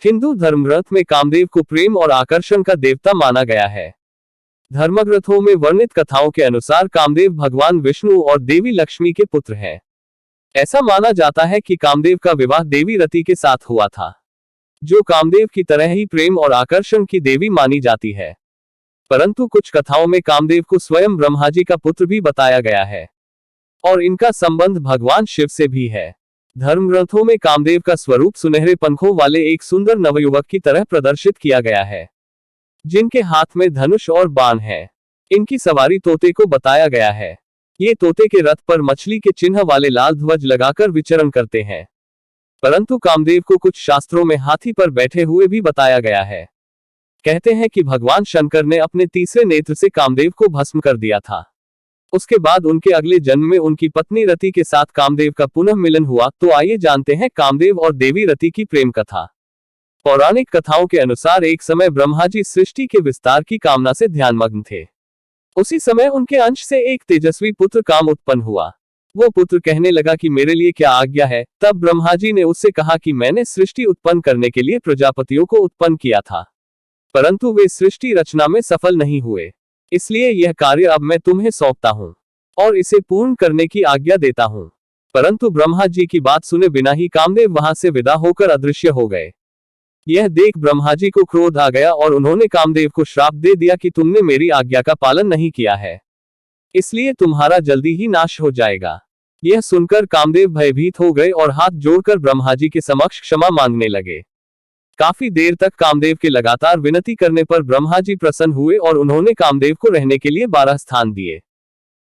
हिंदू धर्मग्रंथ में कामदेव को प्रेम और आकर्षण का देवता माना गया है। धर्मग्रंथों में वर्णित कथाओं के अनुसार कामदेव भगवान विष्णु और देवी लक्ष्मी के पुत्र हैं। ऐसा माना जाता है कि कामदेव का विवाह देवी रति के साथ हुआ था, जो कामदेव की तरह ही प्रेम और आकर्षण की देवी मानी जाती है। परंतु कुछ कथाओं में कामदेव को स्वयं ब्रह्मा जी का पुत्र भी बताया गया है और इनका संबंध भगवान शिव से भी है। धर्मग्रंथों में कामदेव का स्वरूप सुनहरे पंखों वाले एक सुंदर नवयुवक की तरह प्रदर्शित किया गया है, जिनके हाथ में धनुष और बाण है। इनकी सवारी तोते को बताया गया है। ये तोते के रथ पर मछली के चिन्ह वाले लाल ध्वज लगाकर विचरण करते हैं। परंतु कामदेव को कुछ शास्त्रों में हाथी पर बैठे हुए भी बताया गया है। कहते हैं कि भगवान शंकर ने अपने तीसरे नेत्र से कामदेव को भस्म कर दिया था। उसके बाद उनके अगले जन्म में उनकी पत्नी रति के साथ कामदेव का पुनः मिलन हुआ। तो आइए जानते हैं कामदेव और देवी रति की प्रेम कथा। पौराणिक कथाओं के अनुसार एक समय ब्रह्मा जी सृष्टि के विस्तार की कामना से ध्यानमग्न थे। उसी समय उनके अंश से एक तेजस्वी पुत्र काम उत्पन्न हुआ। वो पुत्र कहने लगा कि मेरे लिए क्या आज्ञा है। तब ब्रह्मा जी ने उससे कहा कि मैंने सृष्टि उत्पन्न करने के लिए प्रजापतियों को उत्पन्न किया था, परंतु वे सृष्टि रचना में सफल नहीं हुए। इसलिए यह कार्य अब मैं तुम्हें सौंपता हूँ और इसे पूर्ण करने की आज्ञा देता हूँ। परंतु ब्रह्मा जी की बात सुने बिना ही कामदेव वहां से विदा होकर अदृश्य हो गए। यह देख ब्रह्मा जी को क्रोध आ गया और उन्होंने कामदेव को श्राप दे दिया कि तुमने मेरी आज्ञा का पालन नहीं किया है, इसलिए तुम्हारा जल्दी ही नाश हो जाएगा। यह सुनकर कामदेव भयभीत हो गए और हाथ जोड़कर ब्रह्मा जी के समक्ष क्षमा मांगने लगे। काफी देर तक कामदेव के लगातार विनती करने पर ब्रह्मा जी प्रसन्न हुए और उन्होंने कामदेव को रहने के लिए 12 स्थान दिए।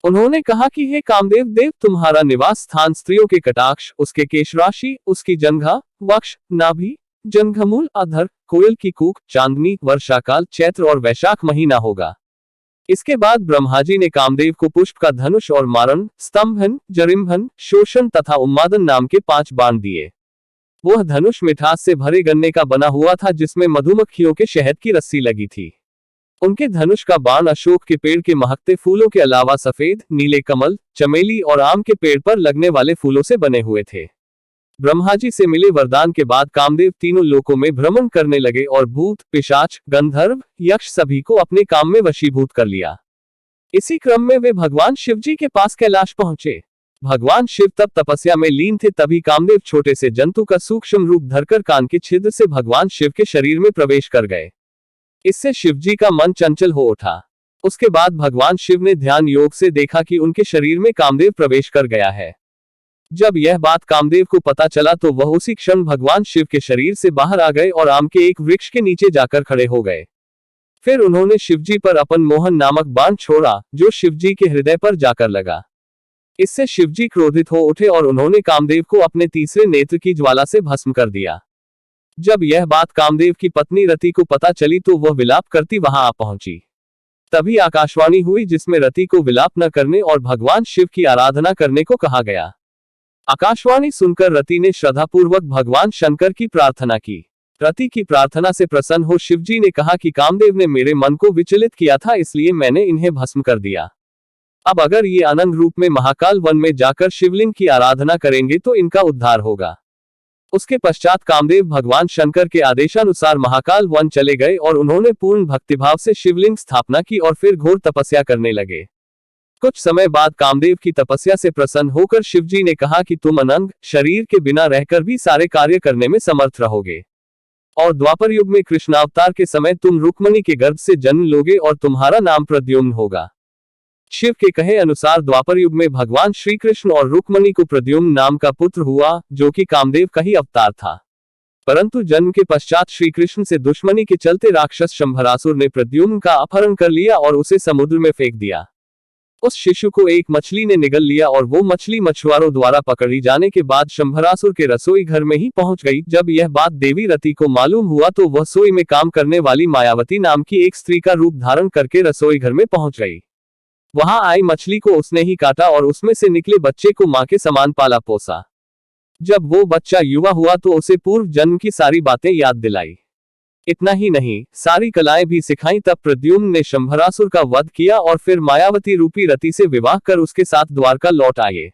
उन्होंने कहा कि हे कामदेव देव, तुम्हारा निवास स्थान स्त्रियों के कटाक्ष, उसके केश राशि, उसकी जंघा, वक्ष, नाभि, जंघमूल, अधर, कोयल की कूक, चांदनी, वर्षाकाल, चैत्र और वैशाख महीना होगा। इसके बाद ब्रह्मा जी ने कामदेव को पुष्प का धनुष और मारण, स्तंभन, जरिम्भन, शोषण तथा उन्मादन नाम के 5 बाण दिए। वह धनुष मिठास से भरे गन्ने का बना हुआ था, जिसमें मधुमक्खियों के शहद की रस्सी लगी थी। उनके धनुष का बाण अशोक के पेड़ के महकते फूलों के अलावा सफेद, नीले कमल, चमेली और आम के पेड़ पर लगने वाले फूलों से बने हुए थे। ब्रह्मा जी से मिले वरदान के बाद कामदेव तीनों लोकों में भ्रमण करने लगे और भूत, पिशाच, गंधर्व, यक्ष सभी को अपने काम में वशीभूत कर लिया। इसी क्रम में वे भगवान शिव जी के पास कैलाश पहुंचे। भगवान शिव तब तपस्या में लीन थे। तभी कामदेव छोटे से जंतु का सूक्ष्म रूप धरकर कान के छिद्र से भगवान शिव के शरीर में प्रवेश कर गए। इससे शिव जी का मन चंचल हो उठा। उसके बाद भगवान शिव ने ध्यान योग से देखा कि उनके शरीर में कामदेव प्रवेश कर गया है। जब यह बात कामदेव को पता चला तो वह उसी क्षण भगवान शिव के शरीर से बाहर आ गए और आम के एक वृक्ष के नीचे जाकर खड़े हो गए। फिर उन्होंने शिवजी पर अपन मोहन नामक बाण छोड़ा, जो शिवजी के हृदय पर जाकर लगा। इससे शिवजी क्रोधित हो उठे और उन्होंने कामदेव को अपने तीसरे नेत्र की ज्वाला से भस्म कर दिया। जब यह बात कामदेव की पत्नी रति को पता चली तो वह विलाप करती वहां आ पहुंची। तभी आकाशवाणी हुई, जिसमें रति को विलाप न करने और भगवान शिव की आराधना करने को कहा गया। आकाशवाणी सुनकर रति ने श्रद्धापूर्वक भगवान शंकर की प्रार्थना की। रति की प्रार्थना से प्रसन्न हो शिवजी ने कहा कि कामदेव ने मेरे मन को विचलित किया था, इसलिए मैंने इन्हें भस्म कर दिया। अब अगर ये अनंग रूप में महाकाल वन में जाकर शिवलिंग की आराधना करेंगे तो इनका उद्धार होगा। उसके पश्चात कामदेव भगवान शंकर के आदेशानुसार महाकाल वन चले गए और उन्होंने पूर्ण भक्तिभाव से शिवलिंग स्थापना की और फिर घोर तपस्या करने लगे। कुछ समय बाद कामदेव की तपस्या से प्रसन्न होकर शिवजी ने कहा कि तुम अनंग शरीर के बिना रहकर भी सारे कार्य करने में समर्थ रहोगे और द्वापर युग में कृष्णावतार के समय तुम रुक्मणी के गर्भ से जन्म लोगे और तुम्हारा नाम प्रद्युम्न होगा। शिव के कहे अनुसार द्वापर युग में भगवान श्री कृष्ण और रुक्मणी को प्रद्युम्न नाम का पुत्र हुआ, जो कि कामदेव का ही अवतार था। परंतु जन्म के पश्चात श्री कृष्ण से दुश्मनी के चलते राक्षस शंभरासुर ने प्रद्युम्न का अपहरण कर लिया और उसे समुद्र में फेंक दिया। उस शिशु को एक मछली ने निगल लिया और वो मछली मछुआरों द्वारा पकड़ी जाने के बाद शंभरासुर के रसोई घर में ही पहुंच गई। जब यह बात देवी रति को मालूम हुआ तो वह रसोई में काम करने वाली मायावती नाम की एक स्त्री का रूप धारण करके रसोई घर में पहुंच गई। वहां आई मछली को उसने ही काटा और उसमें से निकले बच्चे को मां के समान पाला पोसा। जब वो बच्चा युवा हुआ तो उसे पूर्व जन्म की सारी बातें याद दिलाई। इतना ही नहीं, सारी कलाएं भी सिखाई। तब प्रद्युम्न ने शंभरासुर का वध किया और फिर मायावती रूपी रति से विवाह कर उसके साथ द्वारका लौट आए।